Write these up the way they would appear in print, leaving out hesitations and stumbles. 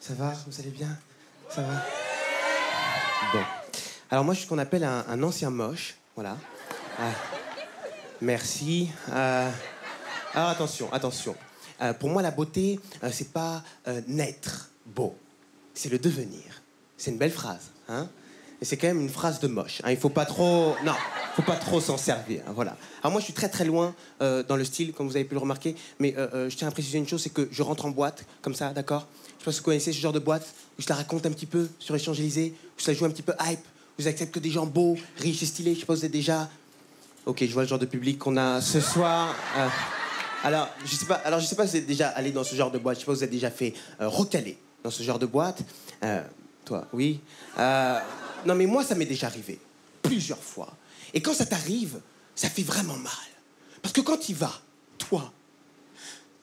Ça va? Vous allez bien? Ça va? Bon. Alors moi, je suis ce qu'on appelle un ancien moche. Voilà. Merci. Alors attention, attention. Pour moi, la beauté, c'est pas naître beau. C'est le devenir. C'est une belle phrase, hein? Et c'est quand même une phrase de moche. Hein. Il faut pas trop... Non, faut pas trop s'en servir. Hein, voilà. Alors moi, je suis très très loin dans le style, comme vous avez pu le remarquer. Mais je tiens à préciser une chose, c'est que je rentre en boîte, comme ça, d'accord? Je sais pas si vous connaissez ce genre de boîte, où je la raconte un petit peu sur les Champs-Élysées, où je la joue un petit peu hype, où je accepte que des gens beaux, riches et stylés. Je sais pas si vous êtes déjà... Ok, je vois le genre de public qu'on a ce soir. Alors, je sais pas si vous êtes déjà allé dans ce genre de boîte. Je sais pas si vous êtes déjà fait recaler dans ce genre de boîte. Toi, oui. Non, mais moi, ça m'est déjà arrivé. Plusieurs fois. Et quand ça t'arrive, ça fait vraiment mal. Parce que quand tu y vas, toi,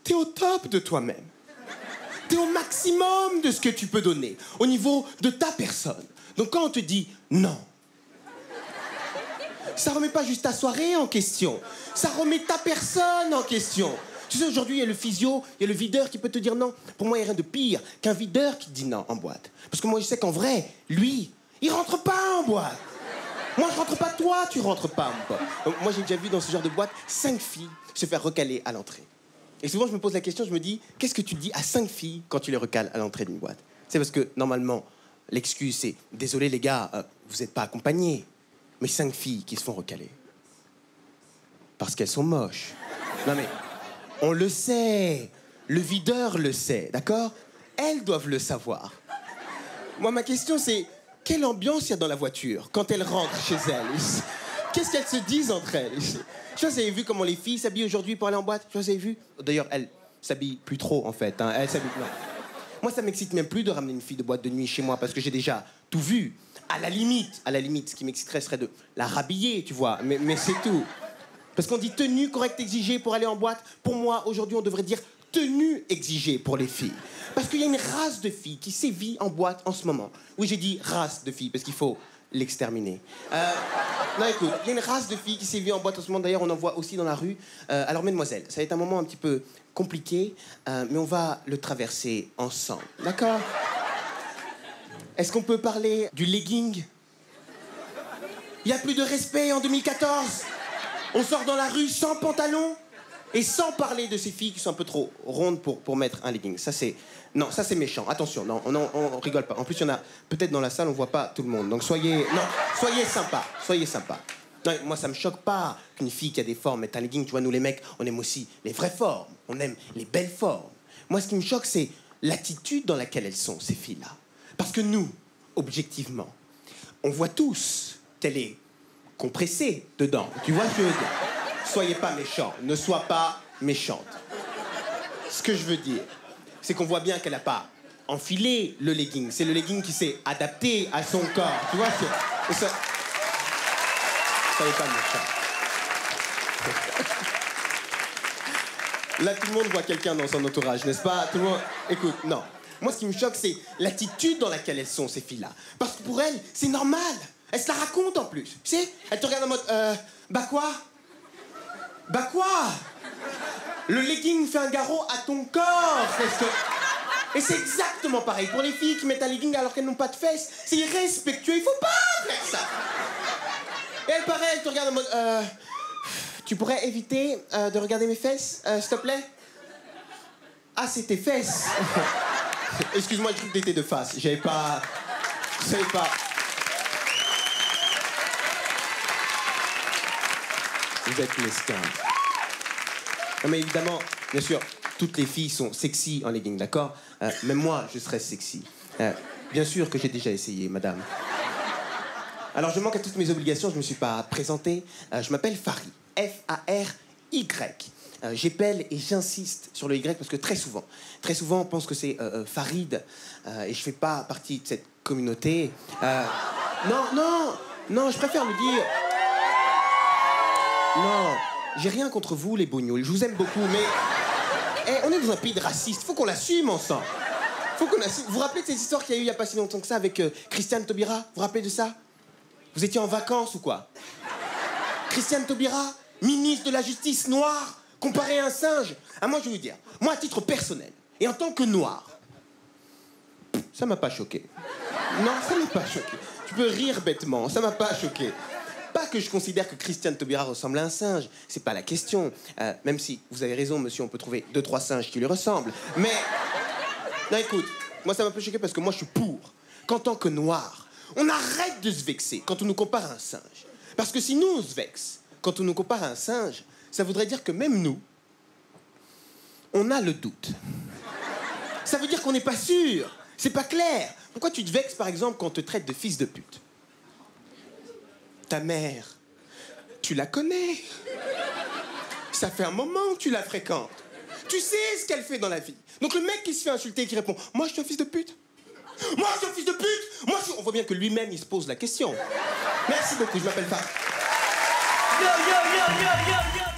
t'es au top de toi-même. T'es au maximum de ce que tu peux donner, au niveau de ta personne. Donc quand on te dit non, ça remet pas juste ta soirée en question. Ça remet ta personne en question. Tu sais, aujourd'hui, il y a le physio, il y a le videur qui peut te dire non. Pour moi, il n'y a rien de pire qu'un videur qui te dit non en boîte. Parce que moi, je sais qu'en vrai, lui, il rentre pas en boîte. Moi, je rentre pas, toi, tu rentres pas en boîte. Donc, moi, j'ai déjà vu dans ce genre de boîte 5 filles se faire recaler à l'entrée. Et souvent, je me pose la question, je me dis, qu'est-ce que tu dis à 5 filles quand tu les recales à l'entrée d'une boîte? C'est parce que, normalement, l'excuse, c'est « Désolé, les gars, vous n'êtes pas accompagnés. » Mais 5 filles qui se font recaler. Parce qu'elles sont moches. Non mais, on le sait. Le videur le sait, d'accord? Elles doivent le savoir. Moi, ma question, c'est... Quelle ambiance il y a dans la voiture quand elles rentrent chez elles? Qu'est-ce qu'elles se disent entre elles? Je sais pas si vous avez vu comment les filles s'habillent aujourd'hui pour aller en boîte? Je sais pas si vous avez vu? D'ailleurs, elles s'habillent plus trop, en fait. Hein. Elles s'habillent... Non. Moi, ça m'excite même plus de ramener une fille de boîte de nuit chez moi parce que j'ai déjà tout vu. À la limite, ce qui m'exciterait serait de la rhabiller, tu vois. Mais c'est tout. Parce qu'on dit tenue correcte exigée pour aller en boîte. Pour moi, aujourd'hui, on devrait dire tenue exigée pour les filles. Parce qu'il y a une race de filles qui sévit en boîte en ce moment. Oui, j'ai dit race de filles parce qu'il faut l'exterminer. Non, écoute, il y a une race de filles qui sévit en boîte en ce moment. D'ailleurs, on en voit aussi dans la rue. Alors, mesdemoiselles, ça va être un moment un petit peu compliqué, mais on va le traverser ensemble. D'accord? Est-ce qu'on peut parler du legging? Il n'y a plus de respect en 2014. On sort dans la rue sans pantalon et sans parler de ces filles qui sont un peu trop rondes pour mettre un legging. Ça, c'est... Non, ça, c'est méchant. Attention, non, on rigole pas. En plus, il y en a peut-être dans la salle, on voit pas tout le monde. Donc, soyez... Non, soyez sympa. Soyez sympa. Non, moi, ça me choque pas qu'une fille qui a des formes mette un legging. Tu vois, nous, les mecs, on aime aussi les vraies formes. On aime les belles formes. Moi, ce qui me choque, c'est l'attitude dans laquelle elles sont, ces filles-là. Parce que nous, objectivement, on voit tous qu'elle est compressée dedans. Tu vois ce que je veux dire? Soyez pas méchants. Ne sois pas méchante. Ce que je veux dire, c'est qu'on voit bien qu'elle n'a pas enfilé le legging. C'est le legging qui s'est adapté à son corps. Tu vois ce... Soyez pas méchants. Là, tout le monde voit quelqu'un dans son entourage, n'est-ce pas? Tout le monde... Écoute, non. Moi, ce qui me choque, c'est l'attitude dans laquelle elles sont, ces filles-là. Parce que pour elles, c'est normal. Elles se la racontent, en plus. Tu sais, elles te regardent en mode... Bah quoi? Bah quoi? Le legging fait un garrot à ton corps. Et c'est exactement pareil pour les filles qui mettent un legging alors qu'elles n'ont pas de fesses. C'est irrespectueux, il faut pas faire ça. Et elles, pareil, elles te regardent en mode... Tu pourrais éviter de regarder mes fesses, s'il te plaît? Ah, c'est tes fesses. Excuse-moi, je crois que t'étais de face. J'avais pas... Je savais pas... Vous êtes mesquins. Non, mais évidemment, bien sûr, toutes les filles sont sexy en legging, d'accord? Même moi, je serais sexy. Bien sûr que j'ai déjà essayé, madame. Alors, je manque à toutes mes obligations, je me suis pas présenté. Je m'appelle Fary. F-A-R-Y. J'épelle et j'insiste sur le Y parce que très souvent, on pense que c'est Farid et je fais pas partie de cette communauté. Non, je préfère le dire. Non, j'ai rien contre vous, les bougnoules. Je vous aime beaucoup, mais on est dans un pays de racistes. Faut qu'on l'assume ensemble. Faut qu'on assume. Vous vous rappelez de cette histoire qu'il y a eu il y a pas si longtemps que ça avec Christiane Taubira? Vous vous rappelez de ça? Vous étiez en vacances ou quoi? Christiane Taubira, ministre de la Justice noire, comparé à un singe. Ah, moi, je vais vous dire, moi, à titre personnel, et en tant que noir, Ça m'a pas choqué. Non, ça m'a pas choqué. Tu peux rire bêtement, ça m'a pas choqué. Pas que je considère que Christiane Taubira ressemble à un singe, c'est pas la question. Même si, vous avez raison, monsieur, on peut trouver 2-3 singes qui lui ressemblent. Mais, non, écoute, moi ça m'a pas choqué parce que moi je suis pour qu'en tant que noir, on arrête de se vexer quand on nous compare à un singe. Parce que si nous on se vexe quand on nous compare à un singe, ça voudrait dire que même nous, on a le doute. Ça veut dire qu'on n'est pas sûr, c'est pas clair. Pourquoi tu te vexes, par exemple, quand on te traite de fils de pute? Ta mère, tu la connais. Ça fait un moment que tu la fréquentes. Tu sais ce qu'elle fait dans la vie. Donc le mec qui se fait insulter et qui répond « Moi, je suis un fils de pute. Moi, je suis un fils de pute. Moi, je suis... » On voit bien que lui-même, il se pose la question. Merci beaucoup, je m'appelle Fab. Yo, yo, yo, yo, yo, yo.